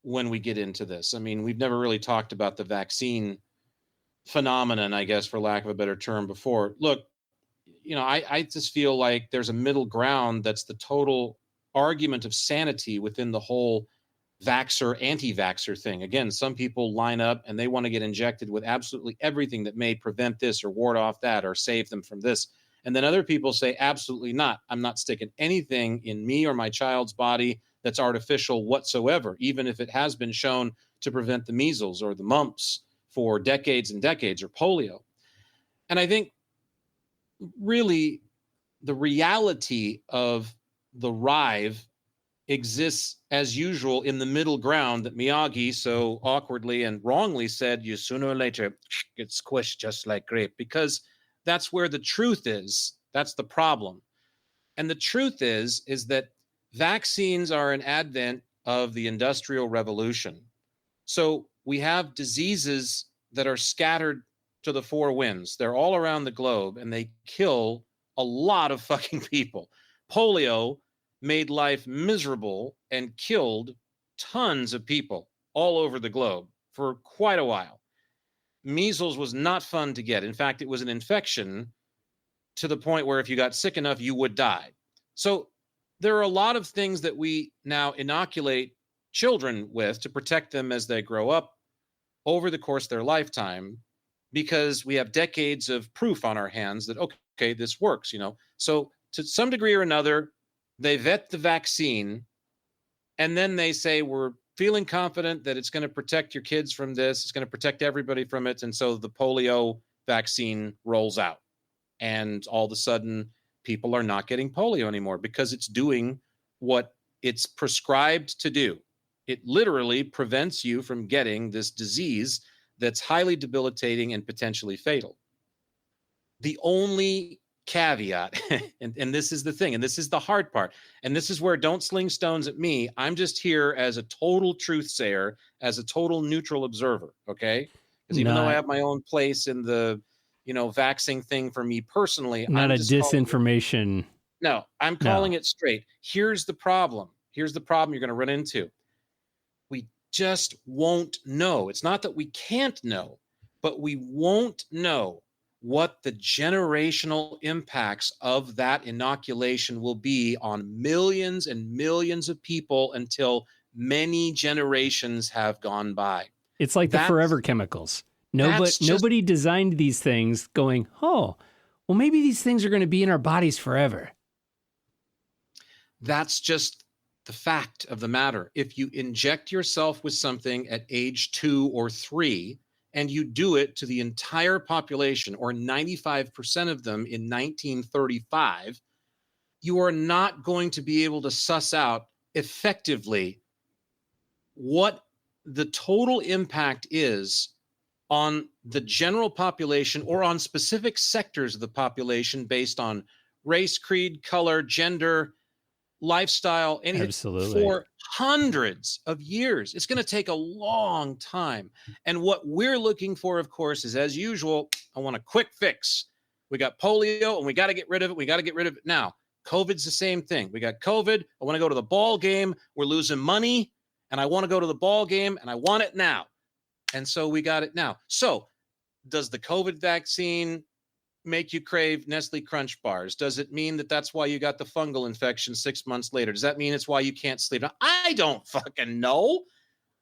when we get into this. I mean, we've never really talked about the vaccine phenomenon, I guess, for lack of a better term before. Look, I just feel like there's a middle ground that's the total argument of sanity within the whole vaxxer, anti-vaxxer thing. Again, some people line up and they want to get injected with absolutely everything that may prevent this or ward off that or save them from this. And then other people say, absolutely not. I'm not sticking anything in me or my child's body that's artificial whatsoever, even if it has been shown to prevent the measles or the mumps for decades and decades, or polio. And I think really the reality of the Rive exists as usual in the middle ground that Miyagi so awkwardly and wrongly said, you sooner or later get squished just like grape, because that's where the truth is. That's the problem. And the truth is that vaccines are an advent of the Industrial Revolution. So we have diseases that are scattered to the four winds. They're all around the globe, and they kill a lot of fucking people. Polio made life miserable and killed tons of people all over the globe for quite a while. Measles was not fun to get. In fact, it was an infection to the point where if you got sick enough, you would die. So there are a lot of things that we now inoculate children with to protect them as they grow up over the course of their lifetime, because we have decades of proof on our hands that, okay, this works, So to some degree or another, they vet the vaccine, and then they say, we're feeling confident that it's going to protect your kids from this. It's going to protect everybody from it. And so the polio vaccine rolls out. And all of a sudden, people are not getting polio anymore because it's doing what it's prescribed to do. It literally prevents you from getting this disease that's highly debilitating and potentially fatal. The only caveat, and this is the thing, and this is the hard part, and this is where don't sling stones at me. I'm just here as a total truth sayer, as a total neutral observer, okay? Because even though I have my own place in the, vaccine thing for me personally, not a disinformation. I'm calling it straight. Here's the problem. Here's the problem you're going to run into. We just won't know. It's not that we can't know, but we won't know what the generational impacts of that inoculation will be on millions and millions of people until many generations have gone by. It's like the forever chemicals. Nobody designed these things going, oh, well, maybe these things are going to be in our bodies forever. That's just the fact of the matter. If you inject yourself with something at age 2 or 3, and you do it to the entire population, or 95% of them in 1935, you are not going to be able to suss out effectively what the total impact is on the general population or on specific sectors of the population based on race, creed, color, gender, lifestyle, anything. Absolutely. For hundreds of years. It's going to take a long time. And what we're looking for, of course, is, as usual, I want a quick fix. We got polio and we got to get rid of it. We got to get rid of it now. COVID's the same thing. We got COVID. I want to go to the ball game. We're losing money and I want to go to the ball game and I want it now. And so we got it now. So does the COVID vaccine make you crave Nestle Crunch bars? Does it mean that that's why you got the fungal infection 6 months later? Does that mean it's why you can't sleep? Now, I don't fucking know.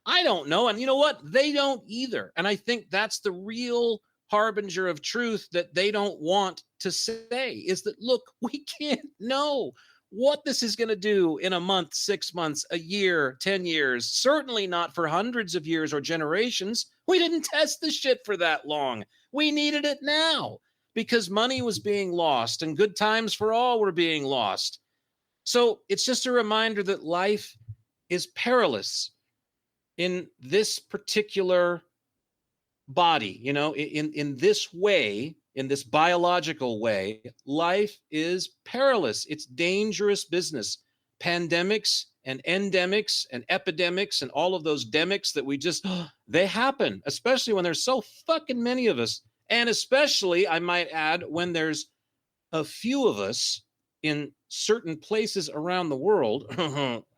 I don't know. And you know what? They don't either. And I think that's the real harbinger of truth that they don't want to say, is that, look, we can't know what this is going to do in a month, 6 months, a year, 10 years, certainly not for hundreds of years or generations. We didn't test this shit for that long. We needed it now, because money was being lost and good times for all were being lost. So it's just a reminder that life is perilous in this particular body, in this way, in this biological way. Life is perilous. It's dangerous business. Pandemics and endemics and epidemics and all of those demics that we just, they happen, especially when there's so fucking many of us. And especially, I might add, when there's a few of us in certain places around the world,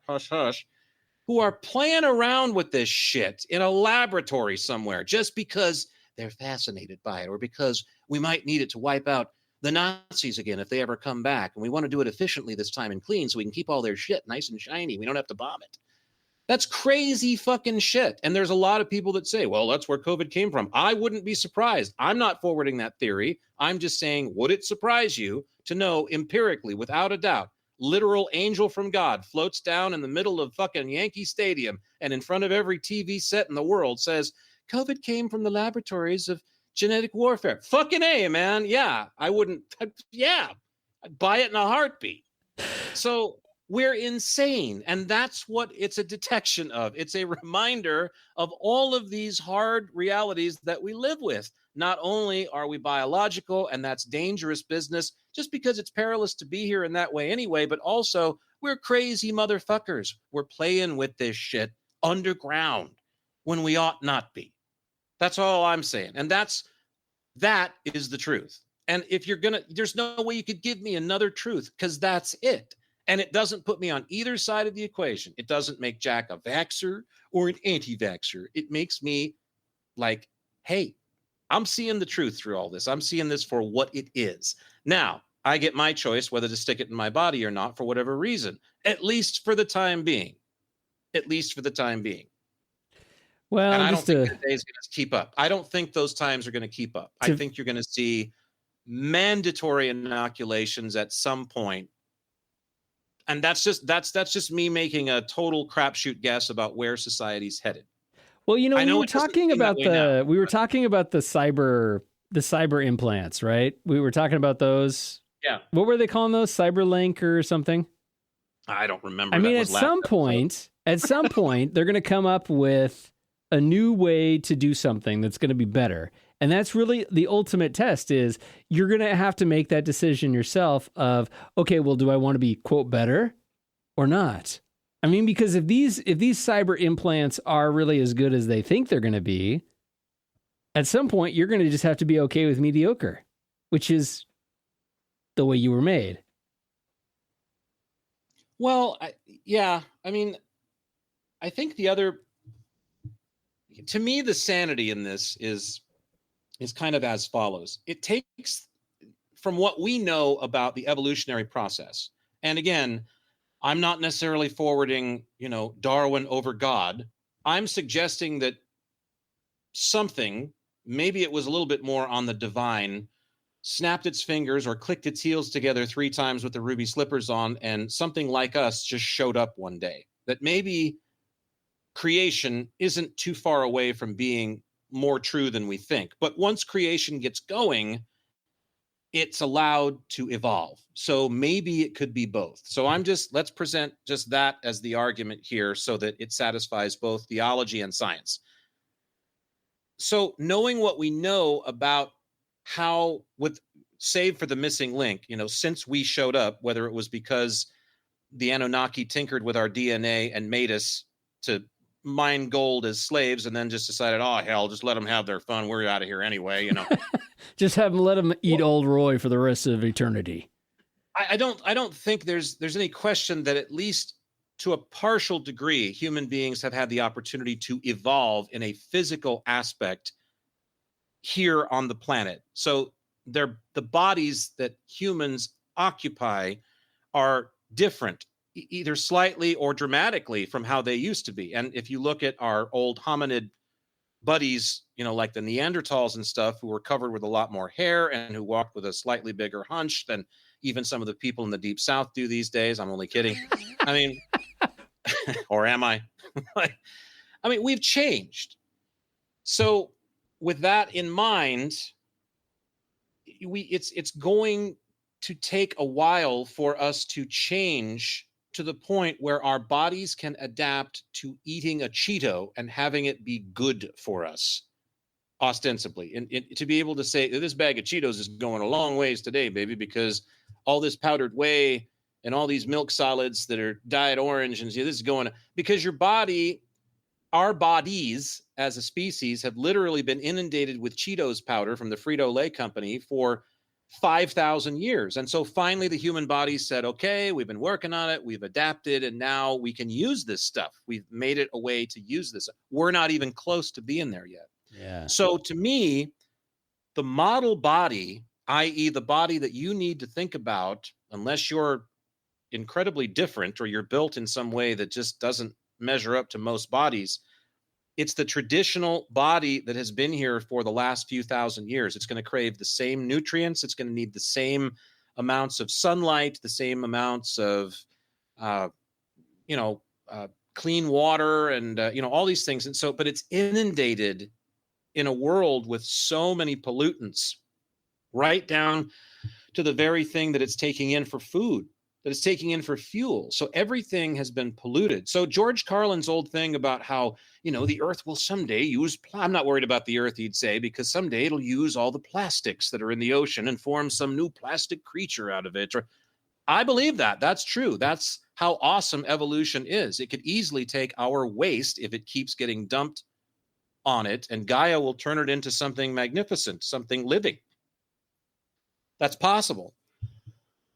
hush, hush, who are playing around with this shit in a laboratory somewhere just because they're fascinated by it or because we might need it to wipe out the Nazis again if they ever come back. And we want to do it efficiently this time and clean so we can keep all their shit nice and shiny. We don't have to bomb it. That's crazy fucking shit. And there's a lot of people that say, well, that's where COVID came from. I wouldn't be surprised. I'm not forwarding that theory. I'm just saying, would it surprise you to know empirically, without a doubt, literal angel from God floats down in the middle of fucking Yankee Stadium and in front of every TV set in the world says, COVID came from the laboratories of genetic warfare. Fucking A, man. Yeah, I wouldn't. Yeah, I'd buy it in a heartbeat. So we're insane. And that's what it's a detection of. It's a reminder of all of these hard realities that we live with. Not only are we biological, and that's dangerous business just because it's perilous to be here in that way anyway, but also we're crazy motherfuckers. We're playing with this shit underground when we ought not be. That's all I'm saying. And that is the truth. And if you're there's no way you could give me another truth because that's it. And it doesn't put me on either side of the equation. It doesn't make Jack a vaxxer or an anti-vaxxer. It makes me like, hey, I'm seeing the truth through all this. I'm seeing this for what it is. Now, I get my choice whether to stick it in my body or not for whatever reason, at least for the time being. At least for the time being. Well, and I don't think the day's going to keep up. I don't think those times are going to keep up. I think you're going to see mandatory inoculations at some point. And that's just me making a total crapshoot guess about where society's headed. Well, you know, we were talking about the cyber implants, right? We were talking about those. Yeah. What were they calling those? Cyberlink or something? I don't remember. I mean, at some point, they're going to come up with a new way to do something that's going to be better. And that's really the ultimate test is you're going to have to make that decision yourself of, okay, well, do I want to be, quote, better or not? I mean, because if these cyber implants are really as good as they think they're going to be, at some point, you're going to just have to be okay with mediocre, which is the way you were made. Well, I mean, I think to me, the sanity in this is kind of as follows. It takes from what we know about the evolutionary process. And again, I'm not necessarily forwarding, Darwin over God. I'm suggesting that something, maybe it was a little bit more on the divine, snapped its fingers or clicked its heels together 3 times with the ruby slippers on, and something like us just showed up one day. That maybe creation isn't too far away from being more true than we think. But once creation gets going, it's allowed to evolve. So maybe it could be both. So let's present just that as the argument here so that it satisfies both theology and science. So knowing what we know about how, save for the missing link, since we showed up, whether it was because the Anunnaki tinkered with our DNA and made us to mine gold as slaves and then just decided, oh, hell, just let them have their fun. We're out of here anyway, Just let them eat old Roy for the rest of eternity. I don't think there's any question that at least to a partial degree, human beings have had the opportunity to evolve in a physical aspect here on the planet. So the bodies that humans occupy are different, either slightly or dramatically from how they used to be. And if you look at our old hominid buddies, like the Neanderthals and stuff, who were covered with a lot more hair and who walked with a slightly bigger hunch than even some of the people in the Deep South do these days. I'm only kidding. I mean, or am I? I mean, we've changed. So with that in mind, it's going to take a while for us to change to the point where our bodies can adapt to eating a Cheeto and having it be good for us, ostensibly. And to be able to say, this bag of Cheetos is going a long ways today, baby, because all this powdered whey and all these milk solids that are dyed orange, and this is going, because your body, our bodies as a species have literally been inundated with Cheetos powder from the Frito-Lay company for 5,000 years. And so finally the human body said, okay, we've been working on it, we've adapted, and now we can use this stuff. We've made it a way to use this. We're not even close to being there yet. Yeah. So to me, the model body, i.e. the body that you need to think about, unless you're incredibly different or you're built in some way that just doesn't measure up to most bodies, it's the traditional body that has been here for the last few thousand years. It's going to crave the same nutrients. It's going to need the same amounts of sunlight, the same amounts of, clean water and, all these things. And so, but it's inundated in a world with so many pollutants, right down to the very thing that it's taking in for food, that it's taking in for fuel. So everything has been polluted. So George Carlin's old thing about how, the earth will someday use, I'm not worried about the earth, he'd say, because someday it'll use all the plastics that are in the ocean and form some new plastic creature out of it. Or I believe that. That's true. That's how awesome evolution is. It could easily take our waste if it keeps getting dumped on it, and Gaia will turn it into something magnificent, something living. That's possible.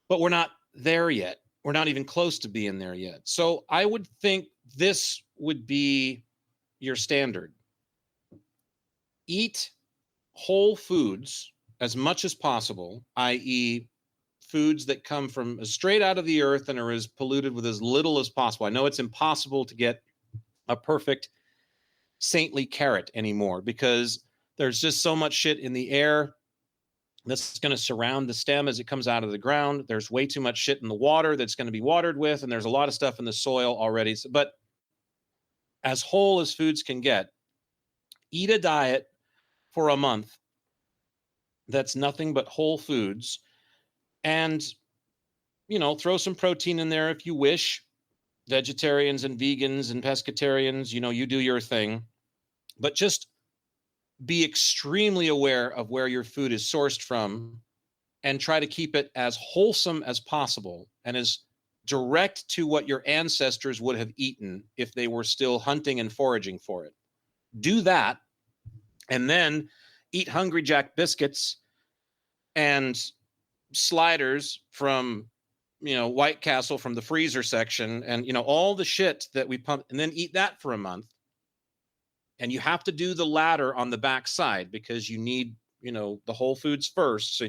But we're not there yet. We're not even close to being there yet. So I would think this would be your standard. Eat whole foods as much as possible, i.e. foods that come from straight out of the earth and are as polluted with as little as possible. I know it's impossible to get a perfect saintly carrot anymore because there's just so much shit in the air that's going to surround the stem as it comes out of the ground. There's way too much shit in the water that's going to be watered with, and there's a lot of stuff in the soil already. But as whole as foods can get, eat a diet for a month that's nothing but whole foods, and throw some protein in there if you wish. Vegetarians and vegans and pescatarians, you do your thing, but just be extremely aware of where your food is sourced from and try to keep it as wholesome as possible and as direct to what your ancestors would have eaten if they were still hunting and foraging for it. Do that, and then eat Hungry Jack biscuits and sliders from, White Castle from the freezer section and, all the shit that we pump, and then eat that for a month. And you have to do the latter on the backside because you need, the whole foods first. So,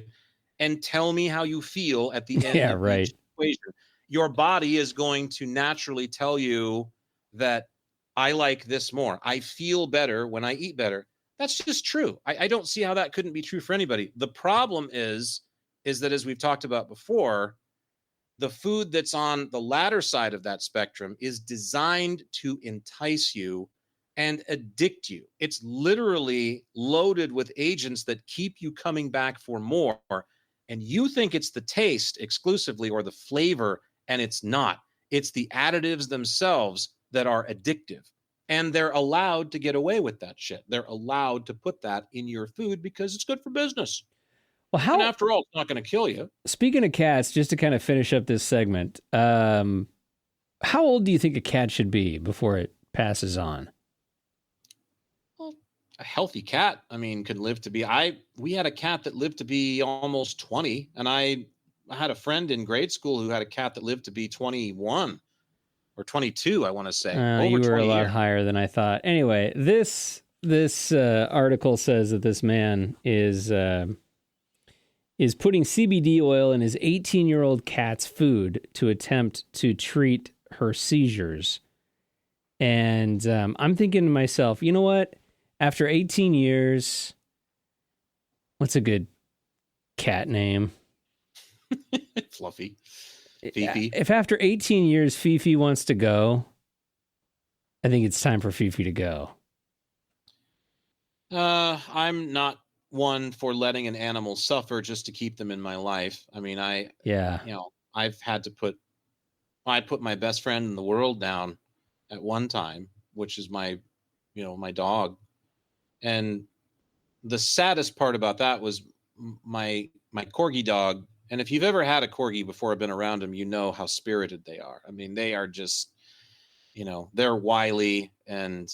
and tell me how you feel at the end of each equation. Your body is going to naturally tell you that I like this more. I feel better when I eat better. That's just true. I don't see how that couldn't be true for anybody. The problem is that, as we've talked about before, the food that's on the latter side of that spectrum is designed to entice you and addict you. It's literally loaded with agents that keep you coming back for more. And you think it's the taste exclusively or the flavor, and it's not. It's the additives themselves that are addictive. And they're allowed to get away with that shit. They're allowed to put that in your food because it's good for business. Well, and after all, it's not going to kill you. Speaking of cats, just to kind of finish up this segment, how old do you think a cat should be before it passes on? Well, a healthy cat, could live to be. We had a cat that lived to be almost 20, and I had a friend in grade school who had a cat that lived to be 21 or 22. I want to say you were a lot higher than I thought. Anyway, this article says that this man is putting CBD oil in his 18-year-old cat's food to attempt to treat her seizures. And I'm thinking to myself, you know what? After 18 years, what's a good cat name? Fluffy. Fifi. If after 18 years Fifi wants to go, I think it's time for Fifi to go. I'm not one for letting an animal suffer just to keep them in my life. I've had to put my best friend in the world down at one time, which is my dog. And the saddest part about that was my corgi dog. And if you've ever had a corgi before, been around them, you know how spirited they are. They are just, they're wily and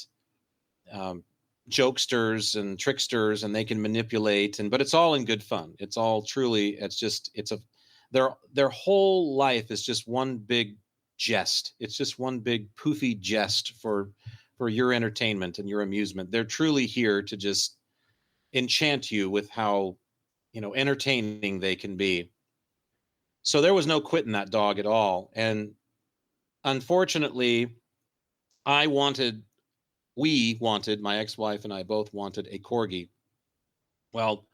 jokesters and tricksters, and they can manipulate, but it's all in good fun. It's all truly, their whole life is just one big jest. It's just one big poofy jest for your entertainment and your amusement. They're truly here to just enchant you with how, entertaining they can be. So there was no quitting that dog at all. And unfortunately, we wanted, my ex-wife and I both wanted a corgi. Well,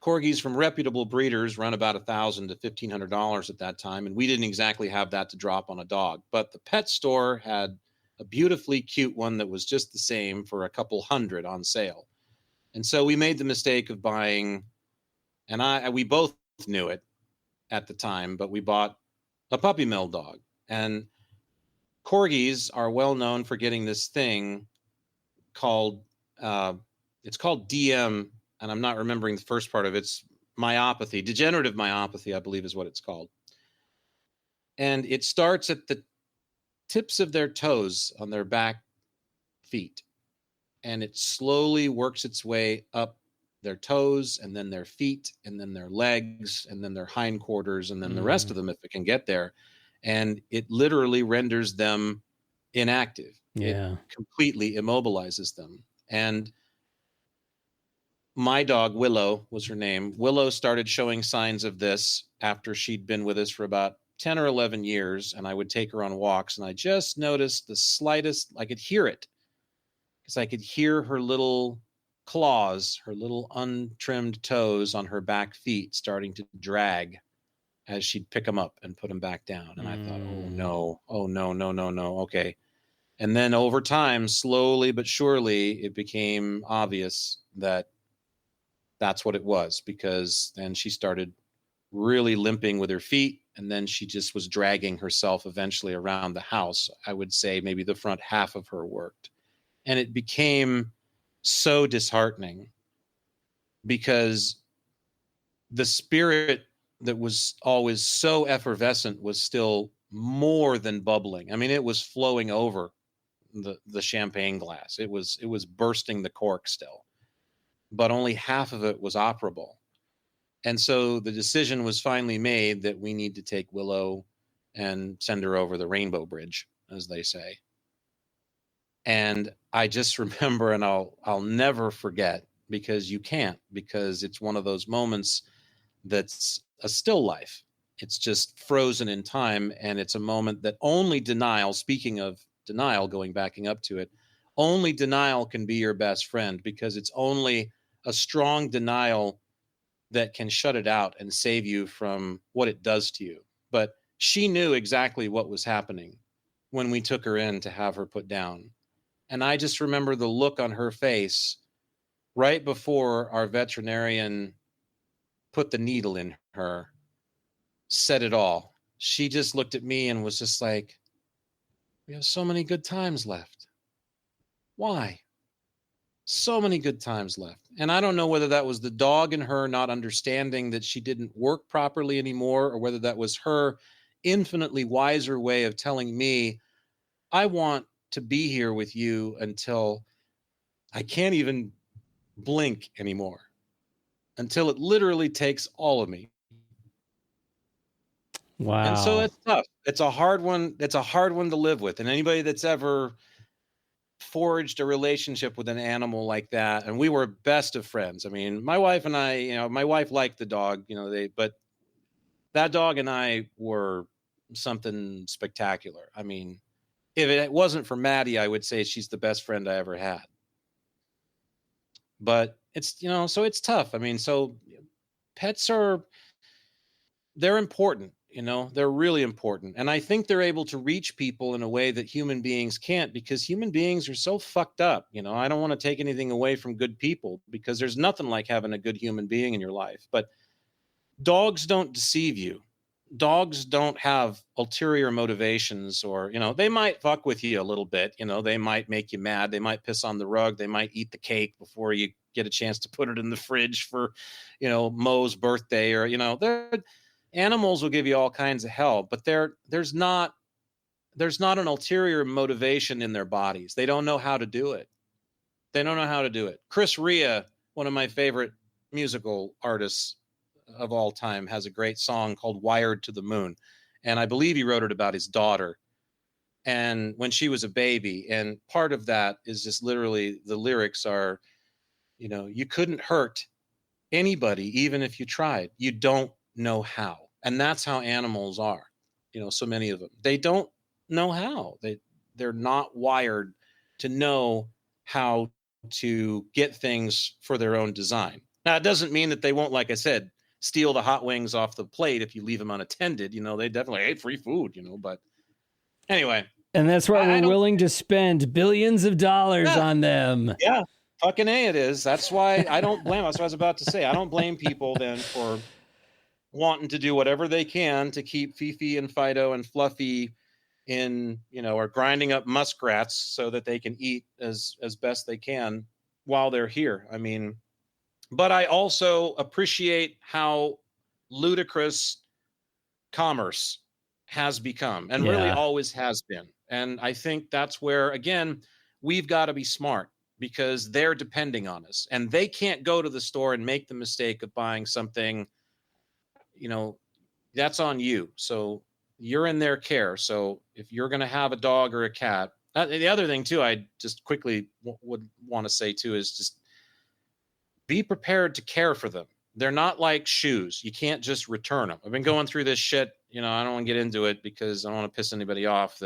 corgis from reputable breeders run about $1,000 to $1,500 at that time, and we didn't exactly have that to drop on a dog. But the pet store had a beautifully cute one that was just the same for a couple hundred on sale. And so we made the mistake of buying, and we both knew it at the time, but we bought a puppy mill dog. And corgis are well known for getting this thing called, it's called DM, and I'm not remembering the first part of it. It's myopathy, degenerative myopathy, I believe is what it's called. And it starts at the tips of their toes on their back feet. And it slowly works its way up their toes, and then their feet, and then their legs, and then their hindquarters, and then the rest of them if it can get there. And it literally renders them inactive. Yeah. It completely immobilizes them. And my dog, Willow, was her name. Willow started showing signs of this after she'd been with us for about 10 or 11 years, and I would take her on walks, and I just noticed the slightest, I could hear it, because I could hear her little claws, her little untrimmed toes on her back feet starting to drag as she'd pick them up and put them back down. And I thought, oh no. Okay. And then over time, slowly but surely, it became obvious that that's what it was, because then she started really limping with her feet, and then she just was dragging herself eventually around the house. I would say maybe the front half of her worked. And it became so disheartening, because the spirit that was always so effervescent was still more than bubbling. I mean, it was flowing over the champagne glass. It was bursting the cork still, but only half of it was operable. And so the decision was finally made that we need to take Willow and send her over the Rainbow Bridge, as they say. And I just remember, and I'll never forget, because you can't, because it's one of those moments that's a still life. It's just frozen in time. And it's a moment that only denial, speaking of denial, backing up to it, only denial can be your best friend, because it's only a strong denial that can shut it out and save you from what it does to you. But she knew exactly what was happening when we took her in to have her put down. And I just remember the look on her face right before our veterinarian put the needle in her, said it all. She just looked at me and was just like, we have so many good times left. Why? So many good times left. And I don't know whether that was the dog in her not understanding that she didn't work properly anymore, or whether that was her infinitely wiser way of telling me, I want to be here with you until I can't even blink anymore, until it literally takes all of me. Wow. And so it's tough. It's a hard one. It's a hard one to live with. And anybody that's ever forged a relationship with an animal like that, and we were best of friends. I mean, my wife and I, my wife liked the dog, but that dog and I were something spectacular. I mean, if it wasn't for Maddie, I would say she's the best friend I ever had. But it's, so it's tough. I mean, so pets they're important, they're really important. And I think they're able to reach people in a way that human beings can't, because human beings are so fucked up. I don't want to take anything away from good people, because there's nothing like having a good human being in your life. But dogs don't deceive you. Dogs don't have ulterior motivations, or, they might fuck with you a little bit. They might make you mad. They might piss on the rug. They might eat the cake before you get a chance to put it in the fridge for, Mo's birthday, or, animals will give you all kinds of hell, but there's not an ulterior motivation in their bodies. They don't know how to do it. They don't know how to do it. Chris Rea, one of my favorite musical artists of all time, has a great song called Wired to the Moon. And I believe he wrote it about his daughter and when she was a baby. And part of that is just literally the lyrics are, you couldn't hurt anybody, even if you tried. You don't know how. And that's how animals are. So many of them, they don't know how. They're not wired to know how to get things for their own design. Now, it doesn't mean that they won't, like I said, steal the hot wings off the plate if you leave them unattended. They definitely ate free food, but anyway. And that's why we're willing to spend billions of dollars on them. Yeah, fucking A it is. That's why I don't blame. That's what I was about to say. I don't blame people then for wanting to do whatever they can to keep Fifi and Fido and Fluffy in, or grinding up muskrats so that they can eat as best they can while they're here. I mean, but I also appreciate how ludicrous commerce has become and really always has been. And I think that's where, again, we've got to be smart because they're depending on us and they can't go to the store and make the mistake of buying something, that's on you. So you're in their care. So if you're going to have a dog or a cat, the other thing too, I just quickly would want to say too, is just be prepared to care for them. They're not like shoes. You can't just return them. I've been going through this shit. I don't want to get into it because I don't want to piss anybody off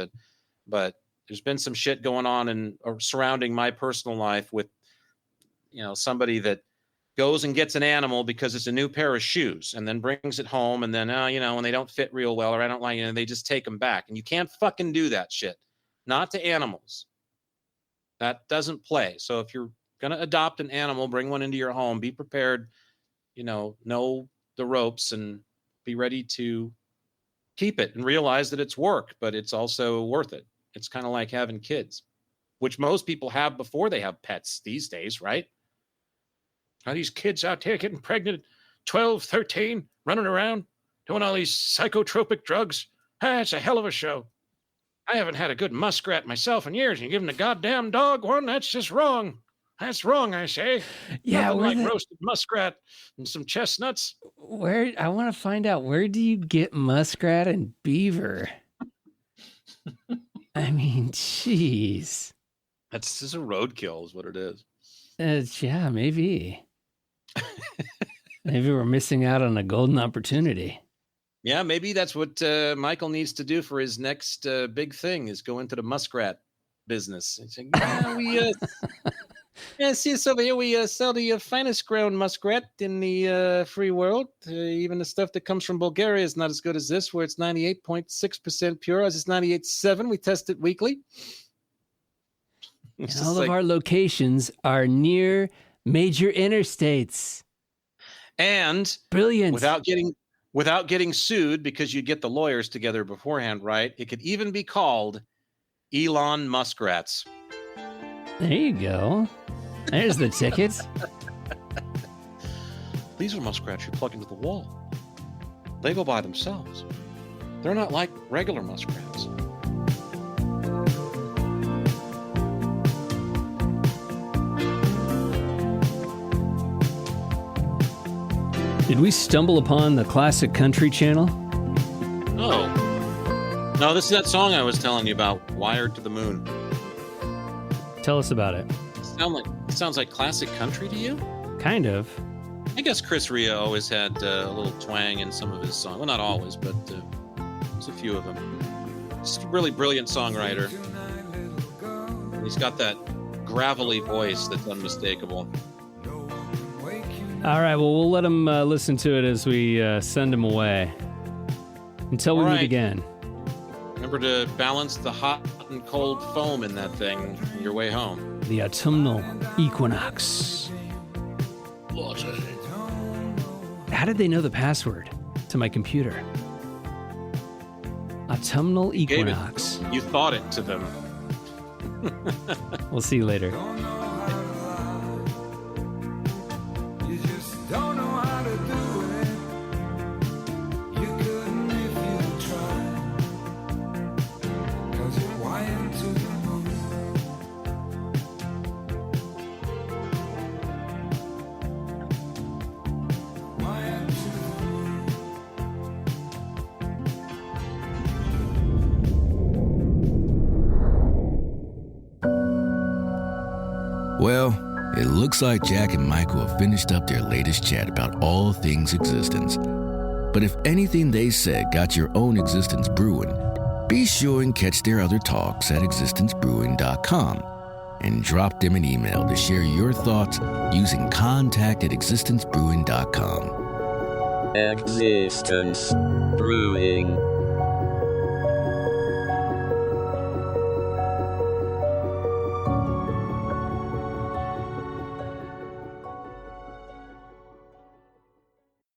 but there's been some shit going on or surrounding my personal life with, somebody that goes and gets an animal because it's a new pair of shoes and then brings it home. And then, when they don't fit real well, or I don't like it, they just take them back. And you can't fucking do that shit. Not to animals. That doesn't play. So if you're going to adopt an animal, bring one into your home, be prepared, know the ropes and be ready to keep it and realize that it's work, but it's also worth it. It's kind of like having kids, which most people have before they have pets these days, right? Are these kids out there getting pregnant, 12, 13, running around, doing all these psychotropic drugs? It's a hell of a show. I haven't had a good muskrat myself in years, and you're giving a goddamn dog one? That's just wrong. That's wrong, I say. Yeah, nothing like roasted muskrat and some chestnuts. I want to find out, where do you get muskrat and beaver? I mean, jeez. That's just a roadkill is what it is. Yeah, maybe. Maybe we're missing out on a golden opportunity. Yeah, maybe that's what Michael needs to do for his next big thing is go into the muskrat business. It's like, see us over here. We sell the finest grown muskrat in the free world. Even the stuff that comes from Bulgaria is not as good as this, where it's 98.6% pure. Ours is 98.7. We test it weekly. And all of our locations are near major interstates. And brilliant. Without getting sued, because you get the lawyers together beforehand, right? It could even be called Elon Muskrats. There you go. There's the ticket. These are muskrats you plug into the wall. They go by themselves. They're not like regular muskrats. Did we stumble upon the Classic Country channel? No, this is that song I was telling you about, Wired to the Moon. Tell us about it. Sounds like classic country to you? Kind of. I guess Chris Rea always had a little twang in some of his songs. Well, not always, but there's a few of them. He's a really brilliant songwriter. He's got that gravelly voice that's unmistakable. All right, well, we'll let him listen to it as we send him away. Until we meet again. Remember to balance the hot and cold foam in that thing on your way home. The autumnal equinox. How did they know the password to my computer? Autumnal equinox. You thought it to them. We'll see you later. Well, it looks like Jack and Michael have finished up their latest chat about all things existence. But if anything they said got your own Existence Brewing, be sure and catch their other talks at existencebrewing.com and drop them an email to share your thoughts using contact@existencebrewing.com. Existence Brewing.